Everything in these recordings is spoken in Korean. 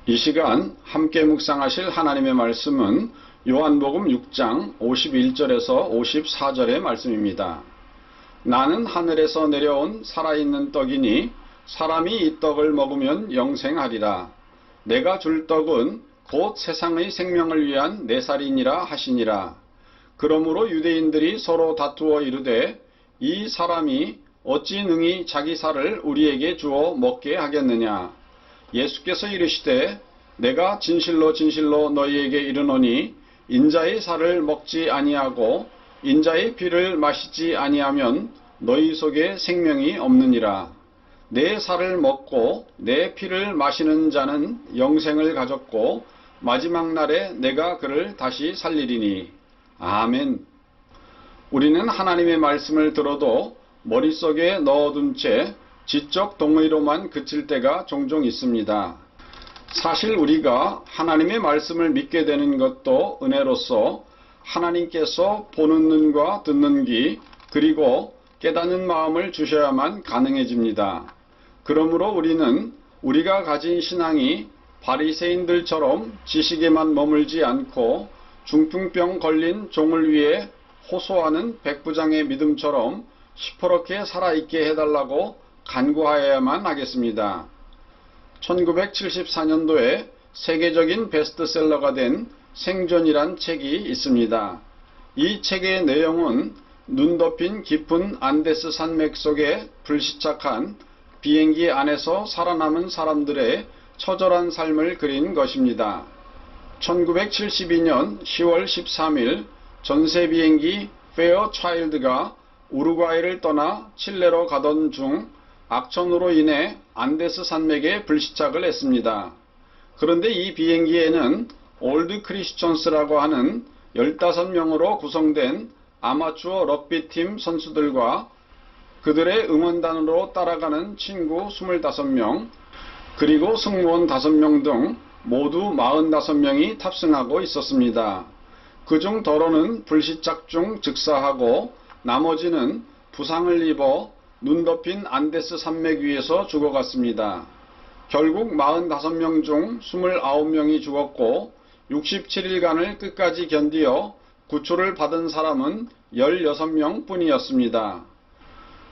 이 시간 함께 묵상하실 하나님의 말씀은 요한복음 6장 51절에서 54절의 말씀입니다. 나는 하늘에서 내려온 살아있는 떡이니 사람이 이 떡을 먹으면 영생하리라. 내가 줄 떡은 곧 세상의 생명을 위한 내 살이니라 하시니라. 그러므로 유대인들이 서로 다투어 이르되 이 사람이 어찌 능히 자기 살을 우리에게 주어 먹게 하겠느냐. 예수께서 이르시되 내가 진실로 진실로 너희에게 이르노니 인자의 살을 먹지 아니하고 인자의 피를 마시지 아니하면 너희 속에 생명이 없느니라. 내 살을 먹고 내 피를 마시는 자는 영생을 가졌고 마지막 날에 내가 그를 다시 살리리니. 아멘. 우리는 하나님의 말씀을 들어도 머릿속에 넣어둔 채 지적 동의로만 그칠 때가 종종 있습니다. 사실 우리가 하나님의 말씀을 믿게 되는 것도 은혜로서 하나님께서 보는 눈과 듣는 귀 그리고 깨닫는 마음을 주셔야만 가능해집니다. 그러므로 우리는 우리가 가진 신앙이 바리새인들처럼 지식에만 머물지 않고 중풍병 걸린 종을 위해 호소하는 백부장의 믿음처럼 시퍼렇게 살아있게 해달라고 간구하여야만 하겠습니다. 1974년도에 세계적인 베스트셀러가 된 생존이란 책이 있습니다. 이 책의 내용은 눈 덮인 깊은 안데스 산맥 속에 불시착한 비행기 안에서 살아남은 사람들의 처절한 삶을 그린 것입니다. 1972년 10월 13일 전세 비행기 페어차일드가 우루과이를 떠나 칠레로 가던 중 악천후로 인해 안데스 산맥에 불시착을 했습니다. 그런데 이 비행기에는 올드 크리스천스라고 하는 15명으로 구성된 아마추어 럭비팀 선수들과 그들의 응원단으로 따라가는 친구 25명, 그리고 승무원 5명 등 모두 45명이 탑승하고 있었습니다. 그중 더러는 불시착 중 즉사하고 나머지는 부상을 입어 눈 덮인 안데스 산맥 위에서 죽어갔습니다. 결국 45명 중 29명이 죽었고 67일간을 끝까지 견디어 구출을 받은 사람은 16명 뿐이었습니다.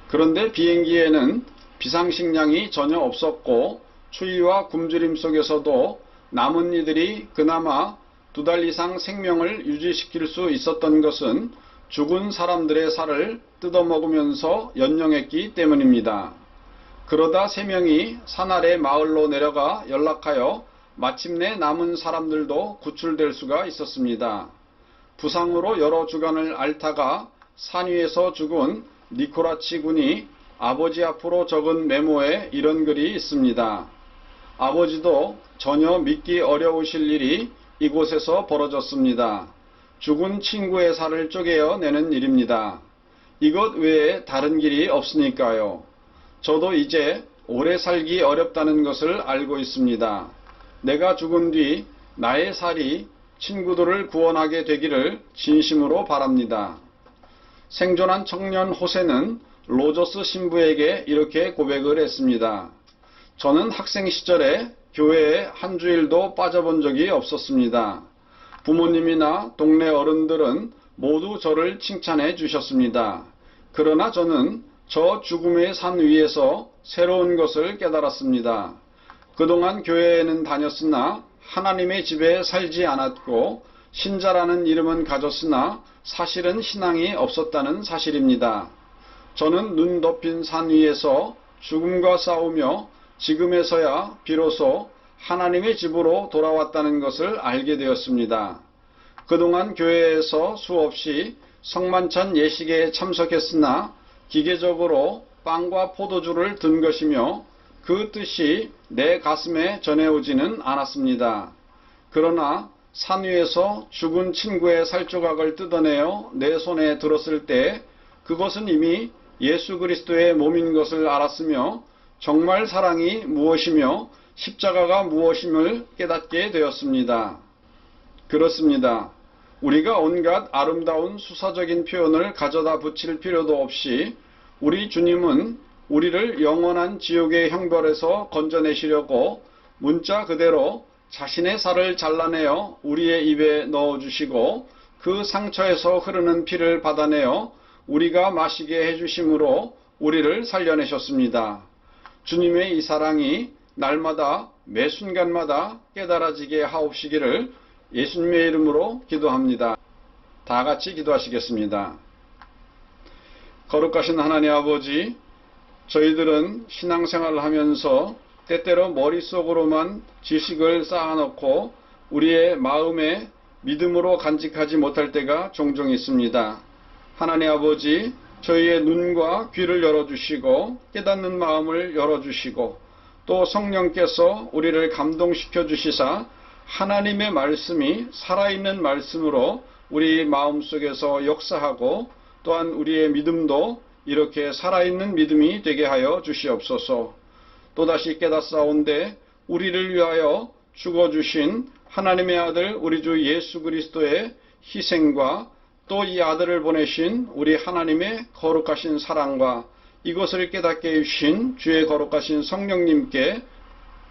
그런데 비행기에는 비상식량이 전혀 없었고 추위와 굶주림 속에서도 남은 이들이 그나마 2달 이상 생명을 유지시킬 수 있었던 것은 죽은 사람들의 살을 뜯어먹으면서 연명했기 때문입니다. 그러다 3명이 산 아래 마을로 내려가 연락하여 마침내 남은 사람들도 구출될 수가 있었습니다. 부상으로 여러 주간을 앓다가 산 위에서 죽은 니코라치 군이 아버지 앞으로 적은 메모에 이런 글이 있습니다. 아버지도 전혀 믿기 어려우실 일이 이곳에서 벌어졌습니다. 죽은 친구의 살을 쪼개어 내는 일입니다. 이것 외에 다른 길이 없으니까요. 저도 이제 오래 살기 어렵다는 것을 알고 있습니다. 내가 죽은 뒤 나의 살이 친구들을 구원하게 되기를 진심으로 바랍니다. 생존한 청년 호세는 로저스 신부에게 이렇게 고백을 했습니다. 저는 학생 시절에 교회에 한 주일도 빠져본 적이 없었습니다. 부모님이나 동네 어른들은 모두 저를 칭찬해 주셨습니다. 그러나 저는 저 죽음의 산 위에서 새로운 것을 깨달았습니다. 그동안 교회에는 다녔으나 하나님의 집에 살지 않았고 신자라는 이름은 가졌으나 사실은 신앙이 없었다는 사실입니다. 저는 눈 덮인 산 위에서 죽음과 싸우며 지금에서야 비로소 하나님의 집으로 돌아왔다는 것을 알게 되었습니다. 그동안 교회에서 수없이 성만찬 예식에 참석했으나 기계적으로 빵과 포도주를 든 것이며 그 뜻이 내 가슴에 전해오지는 않았습니다. 그러나 산 위에서 죽은 친구의 살조각을 뜯어내어 내 손에 들었을 때 그것은 이미 예수 그리스도의 몸인 것을 알았으며 정말 사랑이 무엇이며 십자가가 무엇임을 깨닫게 되었습니다. 그렇습니다. 우리가 온갖 아름다운 수사적인 표현을 가져다 붙일 필요도 없이 우리 주님은 우리를 영원한 지옥의 형벌에서 건져내시려고 문자 그대로 자신의 살을 잘라내어 우리의 입에 넣어주시고 그 상처에서 흐르는 피를 받아내어 우리가 마시게 해주심으로 우리를 살려내셨습니다. 주님의 이 사랑이 날마다 매 순간마다 깨달아지게 하옵시기를 예수님의 이름으로 기도합니다. 다 같이 기도하시겠습니다. 거룩하신 하나님 아버지, 저희들은 신앙생활을 하면서 때때로 머릿속으로만 지식을 쌓아놓고 우리의 마음에 믿음으로 간직하지 못할 때가 종종 있습니다. 하나님 아버지, 저희의 눈과 귀를 열어주시고 깨닫는 마음을 열어주시고 또 성령께서 우리를 감동시켜 주시사 하나님의 말씀이 살아있는 말씀으로 우리 마음속에서 역사하고 또한 우리의 믿음도 이렇게 살아있는 믿음이 되게 하여 주시옵소서. 또다시 깨닫사온데 우리를 위하여 죽어주신 하나님의 아들 우리 주 예수 그리스도의 희생과 또 이 아들을 보내신 우리 하나님의 거룩하신 사랑과 이것을 깨닫게 해주신 주의 거룩하신 성령님께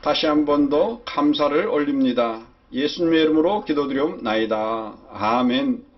다시 한 번 더 감사를 올립니다. 예수님의 이름으로 기도드리옵나이다. 아멘.